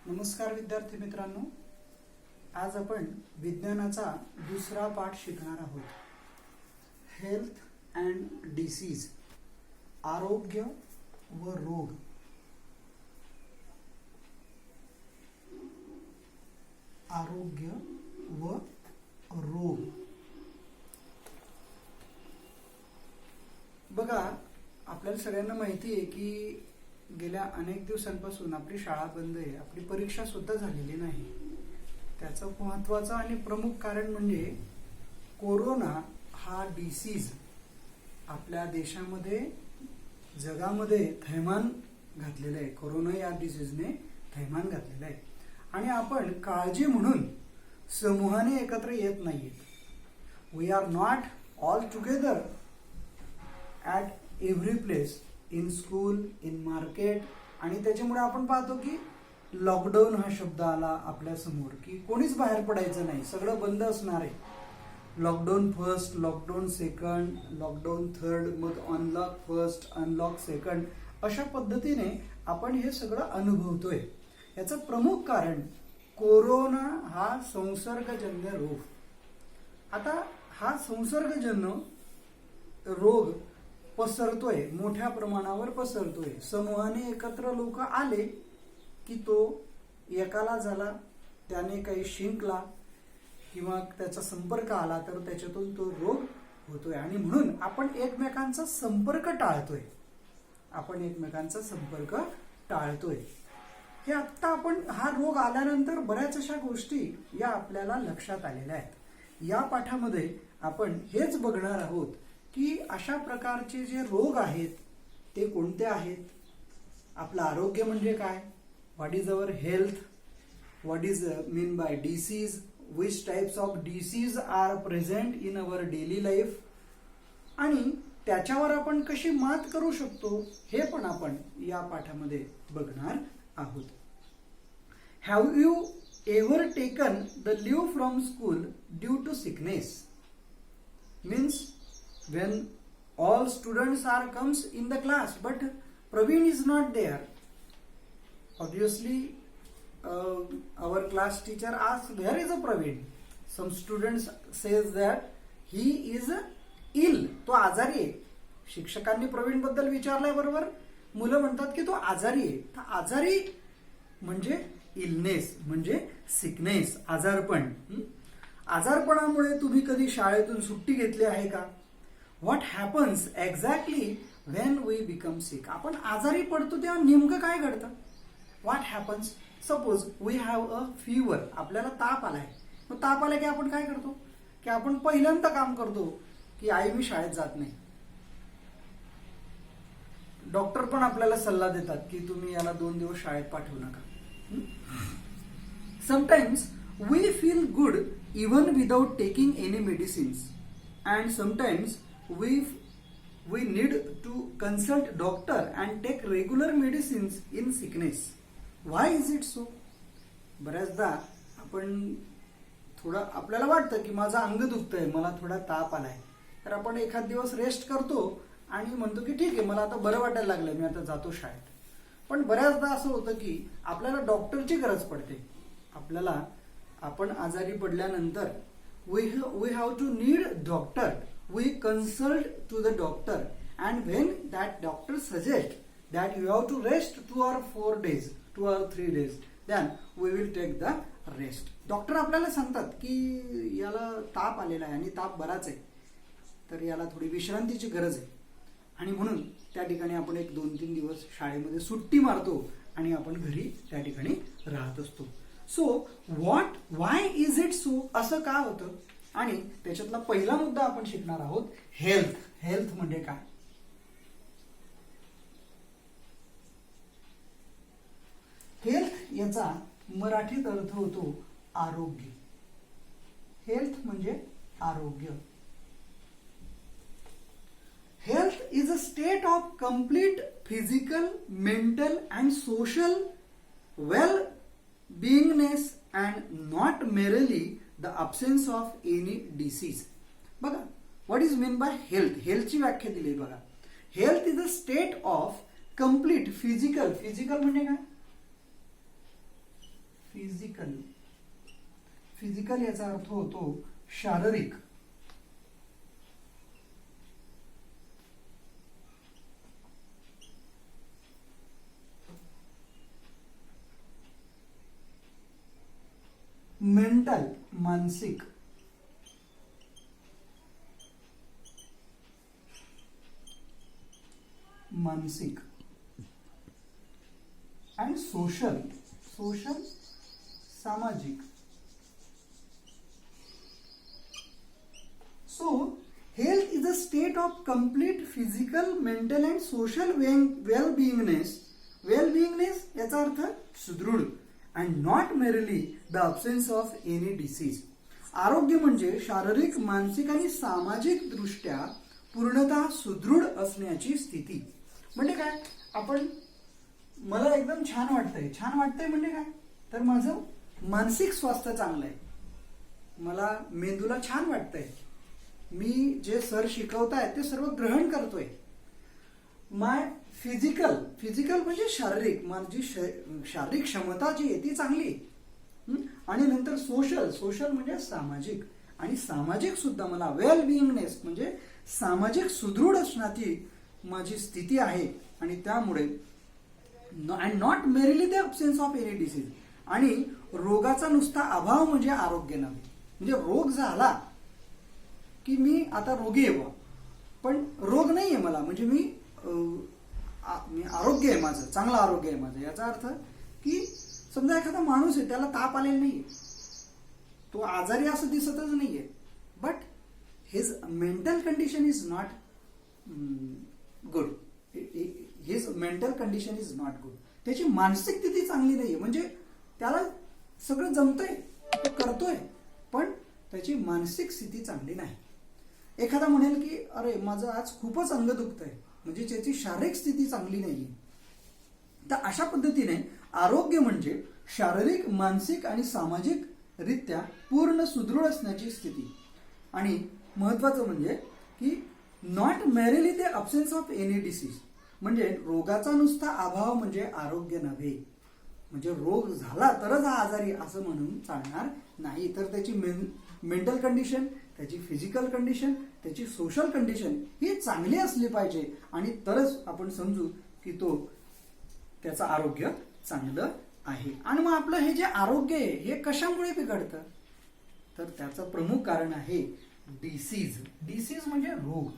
नमस्कार विद्यार्थी मित्रांनो, आज आपण विज्ञानाचा दुसरा पाठ शिकणार आहोत. हेल्थ अँड डिसीज, आरोग्य व रोग. आरोग्य व रोग. बघा, आपल्याला सगळ्यांना माहिती आहे की गेल्या अनेक दिवसांपासून आपली शाळा बंद आहे, आपली परीक्षा सुद्धा झालेली नाही. त्याचं महत्त्वाचं आणि प्रमुख कारण म्हणजे कोरोना हा डिसीज आपल्या देशामध्ये, जगामध्ये थैमान घातलेलं आहे. कोरोना या डिसीजने थैमान घातलेलं आहे आणि आपण काळजी म्हणून समूहाने एकत्र येत नाहीत. We are not all together at every place, in school, in market. आणि त्याच्यामुळे आपण पाहतो की लॉकडाऊन हा शब्द आला आपल्या समोर, की कोणीच बाहेर पडायचं नाही, सगळं बंद असणार आहे. Lockdown first, lockdown second, lockdown third, मग अनलॉक फर्स्ट, अनलॉक सेकंड, अशा पद्धतीने आपण हे सगळं अनुभवतोय. याचं प्रमुख कारण कोरोना हा संसर्गजन्य रोग. आता हा संसर्गजन्य रोग पसरतोय, मोठ्या प्रमाणावर पसरतोय. समूहाने एकत्र लोक आले की तो एकाला झाला, त्याने काही शिंकला किंवा त्याचा संपर्क आला तर त्याच्यातून तो रोग होतोय. आणि म्हणून आपण एकमेकांचा संपर्क टाळतोय. हे आत्ता आपण हा रोग आल्यानंतर बऱ्याच अशा गोष्टी या आपल्याला लक्षात आलेल्या आहेत. या पाठामध्ये आपण हेच बघणार आहोत की अशा प्रकारचे जे रोग आहेत ते कोणते आहेत, आपलं आरोग्य म्हणजे काय, what is our health, what is mean by disease, which types of disease are present in our daily life, आणि त्याच्यावर आपण कशी मात करू शकतो हे पण आपण या पाठामध्ये बघणार आहोत. Have you ever taken the leave from school due to sickness? Means when all students are comes in the class but Praveen is not there. Obviously our class teacher asks, where is a Praveen? Some students says that he is ill, तो आजारी आहे. शिक्षकांनी प्रवीण बद्दल विचारलंय, बरोबर, मुलं म्हणतात की तो आजारी आहे. तर आजारी म्हणजे इलनेस, म्हणजे सिकनेस, आजारपण. आजारपणामुळे तुम्ही कधी शाळेतून सुट्टी घेतली आहे का? What happens exactly when we become sick? आपण आजारी पडतो तेव्हा नेमकं काय घडतं? What happens? Suppose we have a fever. आपल्याला ताप आलाय. मग ताप आला की आपण काय करतो? की आपण पहिल्यांदा काम करतो की आई मी शाळेत जात नाही. डॉक्टर पण आपल्याला सल्ला देतात की तुम्ही याला 2 दिवस शाळेत पाठवू नका. Sometimes we feel good even without taking any medicines, and sometimes we need to consult doctor and take regular medicines in sickness. Why is it so? बऱ्याचदा आपण थोडं, आपल्याला वाटतं की माझं अंग दुखतंय, मला थोडा ताप आलाय, तर आपण एखाद दिवस रेस्ट करतो आणि म्हणतो की ठीक आहे, मला आता बरं वाटायला लागलं, मी आता जातो शाळेत. पण बऱ्याचदा असं होतं की आपल्याला डॉक्टरची गरज पडते. आपण आजारी पडल्यानंतर we have to need doctor. We consult to the doctor, and when that doctor suggests that you have to rest 2 or 4 days, 2 or 3 days, then we will take the rest. Doctor आपल्याला सांगतात की याला ताप आलेला आहे आणि ताप बराच आहे, तर याला थोडी विश्रांतीची गरज आहे, आणि म्हणून त्या ठिकाणी आपण 1-2-3 दिवस शाळेमध्ये सुट्टी मारतो आणि आपण घरी त्या ठिकाणी राहत असतो. So Y is it so? असं का होतं? आणि त्याच्यातला पहिला मुद्दा आपण शिकणार आहोत, हेल्थ. हेल्थ म्हणजे काय? हेल्थ याचा मराठीत अर्थ होतो आरोग्य. हेल्थ म्हणजे आरोग्य. Health is a state of complete physical, mental and social well beingness and not merely the absence of any disease. बघा, what is meant by health? Health ची व्याख्या दिली बघा. Health is a state of complete physical. Physical म्हणजे काय? Physical. Physical याचा अर्थ होतो शारीरिक. मेंटल मानसिक. मानसिक. and social सामाजिक. So health is a state of complete physical, mental and social well-beingness याचा अर्थ सुदृढ and not merely the absence of any disease. आरोग्य म्हणजे शारीरिक, मानसिक आणि सामाजिक दृष्ट्या पूर्णतः सुदृढ असण्याची स्थिती. म्हणजे काय, आपण मला एकदम छान वाटतंय म्हणजे काय, तर माझं मानसिक स्वास्थ्य चांगलं आहे, मला मेंदूला छान वाटतंय, मी जे सर शिकवतायत ते सर्व ग्रहण करतोय. माय फिजिकल म्हणजे शारीरिक, माझी शारीरिक क्षमता जी आहे ती चांगली आहे. आणि नंतर सोशल म्हणजे सामाजिक, आणि सामाजिक सुद्धा मला वेल बिईंगनेस म्हणजे सामाजिक सुदृढ असण्याची माझी स्थिती आहे. आणि त्यामुळे and not merrily the absence of any disease. आणि रोगाचा नुसता अभाव म्हणजे आरोग्य नव्हे. म्हणजे रोग झाला की मी आता रोगी आहे, पण रोग नाहीये मला, म्हणजे मी आरोग्य आहे माझं, चांगलं आरोग्य आहे माझं. याचा अर्थ की समजा एखादा माणूस आहे, त्याला ताप आलेला नाहीये, तो आजारी असं दिसतच नाहीये, but his mental condition is not good. His mental condition is not good. त्याची मानसिक स्थिती चांगली नाहीये, म्हणजे त्याला सगळं जमतंय, तो करतोय, पण त्याची मानसिक स्थिती चांगली नाही. एखादा म्हणेल की अरे माझं आज खूपच अंग दुखतंय, म्हणजे त्याची शारीरिक स्थिती चांगली नाहीये. तर अशा पद्धतीने आरोग्य म्हणजे शारीरिक, मानसिक आणि सामाजिक रित्या पूर्ण सुदृढ असण्याची स्थिती. आणि महत्वाचं म्हणजे की not merrily the absence of any disease. म्हणजे रोगाचा नुसता अभाव म्हणजे आरोग्य नव्हे. म्हणजे रोग झाला तरच हा आजारी असं म्हणून चालणार नाही, तर त्याची मेंटल कंडिशन, त्याची फिजिकल कंडिशन, त्याची सोशल कंडिशन ही चांगली असली पाहिजे. आणि तरच आपण समजू की तो त्याचं आरोग्य चांगलं आहे. आणि मग आपलं हे जे आरोग्य आहे हे कशामुळे बिघडतं, तर त्याचं प्रमुख कारण आहे डिसीज. डिसीज म्हणजे रोग.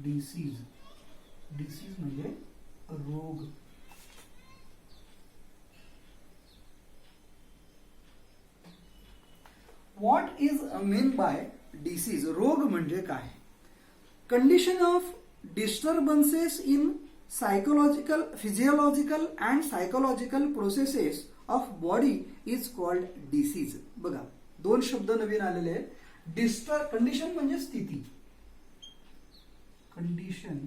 डिसीज म्हणजे रोग. What is mean by disease. रोग म्हणजे काय, condition of disturbances in psychological, physiological and psychological processes of body is called disease. बघा, दोन शब्द नवीन आलेले आहेत. कंडिशन म्हणजे स्थिती, कंडिशन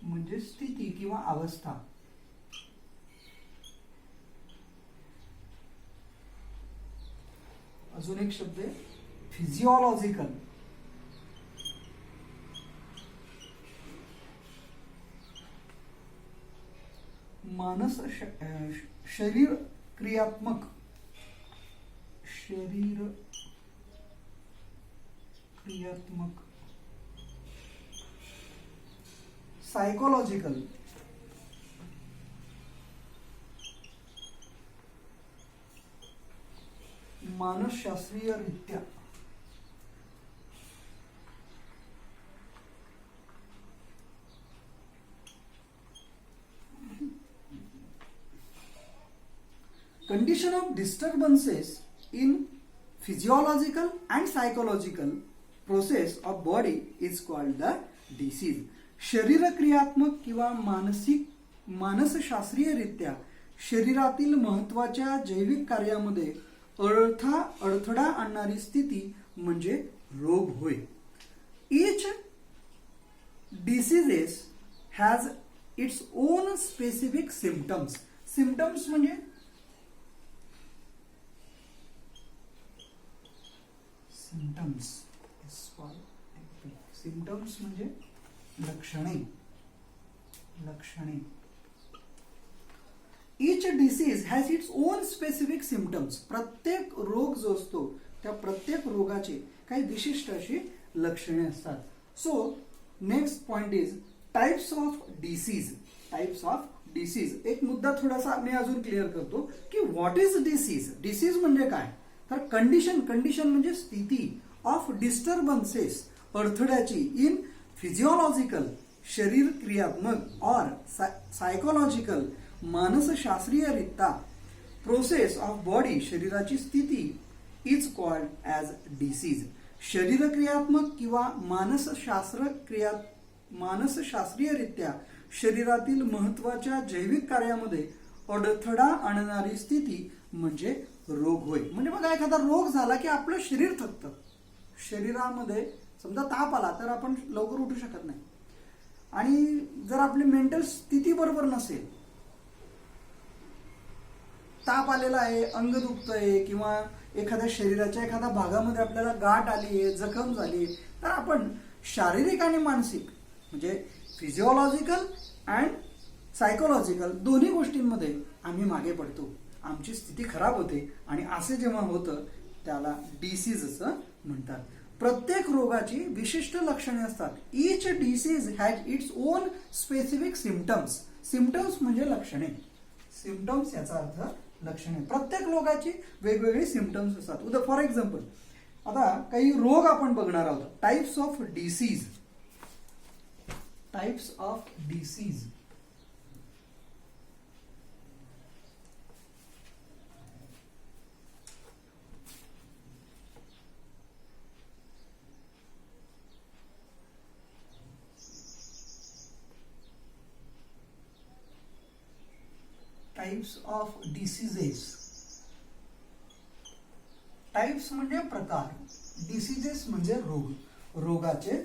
म्हणजे स्थिती किंवा अवस्था. अजून एक शब्द आहे फिजिओलॉजिकल. शरीर क्रियात्मक, सायकोलॉजिकल, मानसशास्त्रीय रित्या. Condition of disturbances in physiological and psychological process of body is called the disease. शरीर क्रियात्मक किंवा मानसशास्त्रीय रित्या शरीरातील महत्वाच्या जैविक कार्यामध्ये अडथळा आणणारी स्थिती म्हणजे रोग होय. Each disease has its own specific symptoms. Symptoms म्हणजे सिम्पटम्स म्हणजे लक्षणे. Each disease has its own specific symptoms. प्रत्येक रोग जो असतो त्या प्रत्येक रोगाची काही विशिष्ट अशी लक्षणे असतात. So next point is types of disease. Types of disease. एक मुद्दा थोडासा मी अजून क्लिअर करतो की व्हॉट इज डिसीज. डिसीज म्हणजे काय, तर कंडिशन. कंडिशन म्हणजे स्थिती ऑफ डिस्टर्बन्सेस, अडथळ्याची इन फिजिओलॉजिकल, शरीर क्रियात्मक, और सायकोलॉजिकल, मानसशास्त्रीयरित्या प्रोसेस ऑफ बॉडी, शरीराची स्थिती इज कॉल्ड ॲज डिसीज. शरीरक्रियात्मक किंवा मानसशास्त्रीयरित्या शरीरातील महत्वाच्या जैविक कार्यामध्ये अडथळा आणणारी स्थिती म्हणजे रोग होय. म्हणजे बघा, एखादा रोग झाला की आपलं शरीर थकतं. शरीरामध्ये समजा ताप आला तर आपण लवकर उठू शकत नाही, आणि जर आपली मेंटल स्थिती बरोबर नसेल, ताप आलेला आहे, अंग दुखतंय, किंवा एखाद्या शरीराच्या एखाद्या भागामध्ये आपल्याला गाठ आली आहे, जखम झाली, तर आपण शारीरिक आणि मानसिक म्हणजे फिजिओलॉजिकल अँड सायकोलॉजिकल दोन्ही गोष्टींमध्ये आम्ही मागे पडतो. आमची स्थिती खराब होते, आणि असे जेव्हा होतं त्याला डिसीज असं म्हणतात. प्रत्येक रोगाची विशिष्ट लक्षणे असतात. Each disease has its own specific symptoms. Symptoms म्हणजे लक्षणे. सिम्पटम्स याचा अर्थ लक्षणे. प्रत्येक रोगाची वेगवेगळी सिम्पटम्स असतात. फॉर एक्झाम्पल, आता काही रोग आपण बघणार आहोत. Types of disease. Types of disease. Types of diseases. Types म्हणजे प्रकार, डिसीजेस म्हणजे रोग, रोगाचे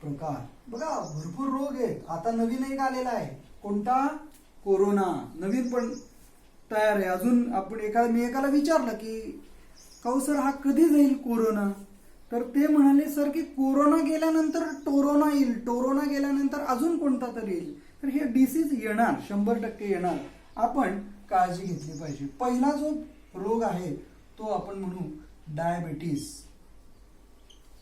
प्रकार. बघा, भरपूर रोग आहेत. आता नवीन एक आलेला आहे, कोणता, कोरोना. नवीन पण तयार आहे अजून. मी एकाला विचारलं की काऊ सर हा कधी जाईल कोरोना, तर ते म्हणाले सर की कोरोना गेल्यानंतर टोरोना येईल, टोरोना गेल्यानंतर अजून कोणता तरी येईल. तर हे डिसीज येणार, 100% येणार. आपण काळजी घेतली पाहिजे. पहिला जो रोग आहे तो आपण म्हणू डायबिटीस.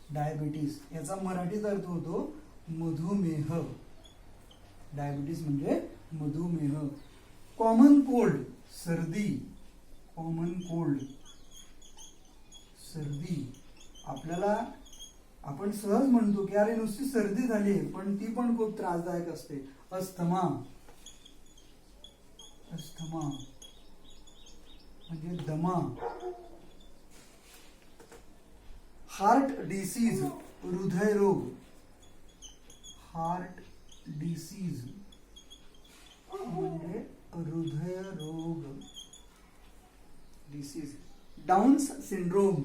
डायबिटीस याचा मराठीत अर्थ होतो मधुमेह. डायबिटीस म्हणजे मधुमेह. कॉमन कोल्ड, सर्दी. कॉमन कोल्ड, सर्दी. आपल्याला आपण सहज म्हणतो की अरे नुसती सर्दी झाली, पण ती पण खूप त्रासदायक असते. अस्थमा. अस्थमा म्हणजे दमा. हार्ट डिसीज, हृदयरोग. हार्ट डिसीज म्हणजे हृदयरोग. Disease. Downs syndrome.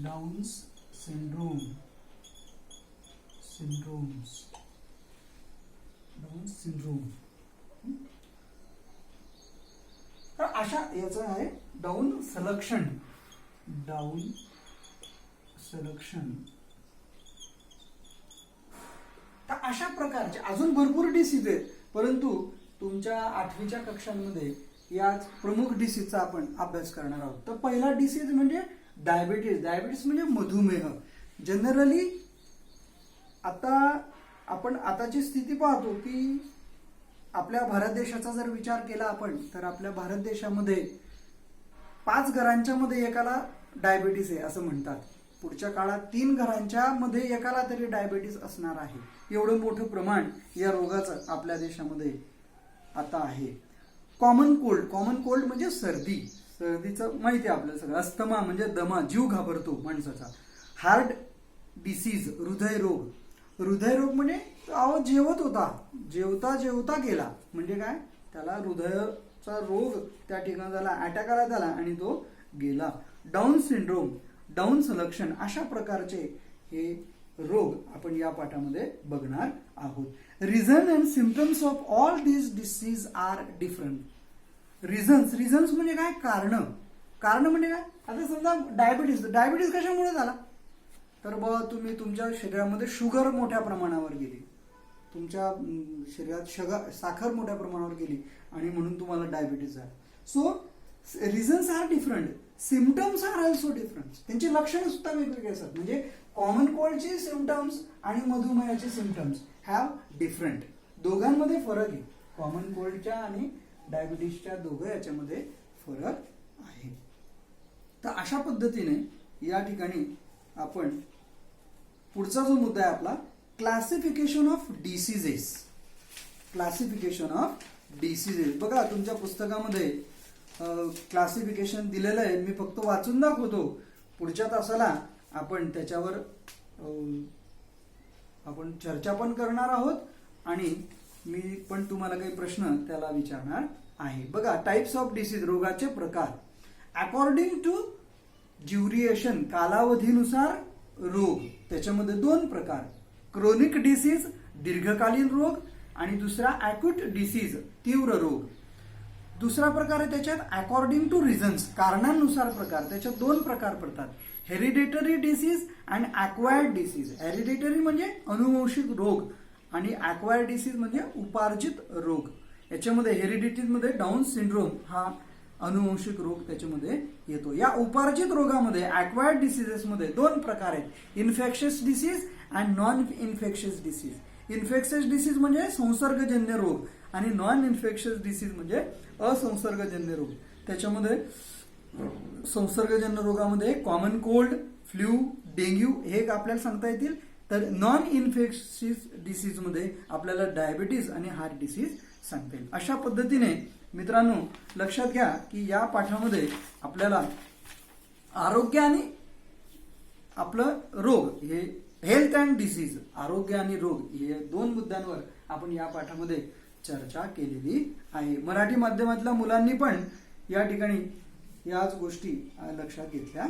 Downs syndrome. Syndromes. Down syndrome. तर अशा याचं आहे डाउन सलक्षण. डाउन सलक्षण. तर अशा प्रकारचे अजून भरपूर डिसीज आहेत, परंतु तुमच्या 8वीच्या कक्षांमध्ये याच प्रमुख डिसीजचा आपण अभ्यास करणार आहोत. तर पहिला डिसीज म्हणजे डायबिटीज. डायबिटीज म्हणजे मधुमेह. जनरली आता आपण आताची स्थिती पाहतो की आपल्या भारत देशाचा जर विचार केला आपण, तर आपल्या भारत देशामध्ये 5 घरांच्या मध्ये एकाला डायबिटीस आहे असं म्हणतात. पुढच्या काळात 3 घरांच्या मध्ये एकाला तरी डायबिटीस असणार आहे. एवढं मोठं प्रमाण या रोगाचं आपल्या देशामध्ये आता आहे. Common cold. कॉमन कोल्ड म्हणजे सर्दी. सर्दीचं माहिती आहे आपल्याला सगळं. अस्थमा म्हणजे दमा, जीव घाबरतो माणसाचा. हार्ट डिसीज, हृदयरोग. हृदयरोग म्हणजे जेवत होता, जेवता जेवता गेला म्हणजे काय, त्याला हृदयाचा रोग त्या ठिकाणी झाला, अटॅक आला त्याला आणि तो गेला. डाऊन सिंड्रोम, डाऊन लक्षण, अशा प्रकारचे हे रोग आपण या पाठामध्ये बघणार आहोत. Reason and symptoms of all these disease are different. Reasons म्हणजे काय, कारण म्हणजे काय. आता समजा डायबिटीस कशामुळे झाला, तर बघा तुम्ही तुमच्या शरीरामध्ये शुगर मोठ्या प्रमाणावर गेली, तुमच्या शरीरात साखर मोठ्या प्रमाणावर गेली आणि म्हणून तुम्हाला डायबिटीज आहे. So reasons are different, symptoms are also different. त्यांची लक्षणं सुद्धा वेगवेगळी असतात. म्हणजे कॉमन कोल्डचे सिम्पटम्स आणि मधुमेहाचे सिम्पटम्स हॅव डिफरंट. दोघांमध्ये फरक आहे. कॉमन कोल्डच्या आणि डायबिटीसच्या दोघं याच्यामध्ये फरक आहे. तर अशा पद्धतीने या ठिकाणी आपण पुढचा जो मुद्दा आहे आपला, classification of diseases. Classification of diseases. बघा तुमच्या पुस्तकामध्ये क्लासिफिकेशन दिलेलं आहे. मी फक्त वाचून दाखवतो. पुढच्या तासाला आपण त्याच्यावर आपण चर्चा पण करणार आहोत आणि मी पण तुम्हाला काही प्रश्न त्याला विचारणार आहे. बघा, टाइप्स ऑफ डिसीज, रोगाचे प्रकार. अकॉर्डिंग टू ड्युरेशन, कालावधीनुसार रोग. त्याच्यामध्ये 2 प्रकार, क्रोनिक डिसीज, दीर्घकालीन रोग, आणि दुसरा अॅक्यूट डिसीज, तीव्र रोग. दुसरा प्रकार आहे त्याच्यात अकॉर्डिंग टू रिझन्स, कारणांनुसार प्रकार. त्याच्यात 2 प्रकार पडतात, hereditary disease and acquired disease. Hereditary म्हणजे अनुवंशिक रोग आणि अक्वायर्ड डिसीज म्हणजे उपार्जित रोग. याच्यामध्ये हेरिडिटीमध्ये डाऊन सिंड्रोम हा अनुवंशिक रोग त्याच्यामध्ये येतो. या उपार्जित रोगामध्ये, अक्वायर्ड डिसीजेसमध्ये 2 प्रकार आहेत, infectious disease and non infectious disease. Infectious disease म्हणजे संसर्गजन्य रोग आणि नॉन इन्फेक्शियस डिसीज म्हणजे असंसर्गजन्य रोग. त्याच्यामध्ये संसर्गजन्य रोगामध्ये कॉमन कोल्ड, फ्लू, डेंग्यू हे आपल्याला सांगता येतील. तर नॉन इन्फेक्शियस डिसीज मध्ये आपल्याला डायबिटीज आणि हार्ट डिसीज सांगता येईल. अशा पद्धतीने मित्रांनो लक्षात घ्या की या पाठामध्ये आपल्याला आरोग्य आणि आपलं रोग, हे हेल्थ अँड डिसीज, आरोग्य आणि रोग, हे 2 मुद्द्यांवर आपण या पाठामध्ये चर्चा केलेली आहे. मराठी माध्यमातल्या मुलांनी पण या ठिकाणी याच गोष्टी लक्षात घेतल्या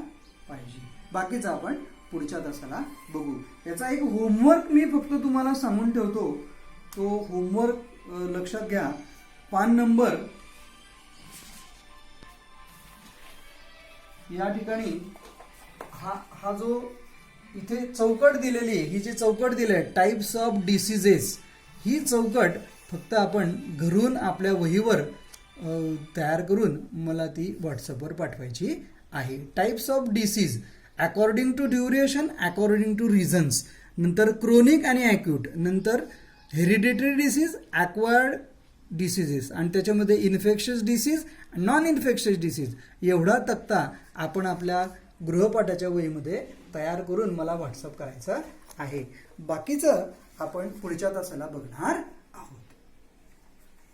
पाहिजे. बाकीचं आपण पुढच्या तासाला बघू. याचा एक होमवर्क मी फक्त तुम्हाला सांगून ठेवतो. तो होमवर्क लक्षात घ्या. पान नंबर या ठिकाणी हा जो इथे चौकट दिलेली आहे, ही जी चौकट दिली आहे टाइप्स ऑफ डिसीजेस, ही चौकट फक्त आपण घरून आपल्या वहीवर तयार करून मला ती व्हॉट्सअपवर पाठवायची आहे. Types of disease according to duration, according to reasons, नंतर क्रोनिक आणि अॅक्यूट, नंतर हेरिडिटरी डिसीज, अक्वायर्ड डिसीजेस, आणि त्याच्यामध्ये infectious disease, non infectious disease. एवढा तक्ता आपण आपल्या गृहपाठाच्या वहीमध्ये तयार करून मला व्हॉट्सअप करायचा आहे. बाकीचं आपण पुढच्या तासाला बघणार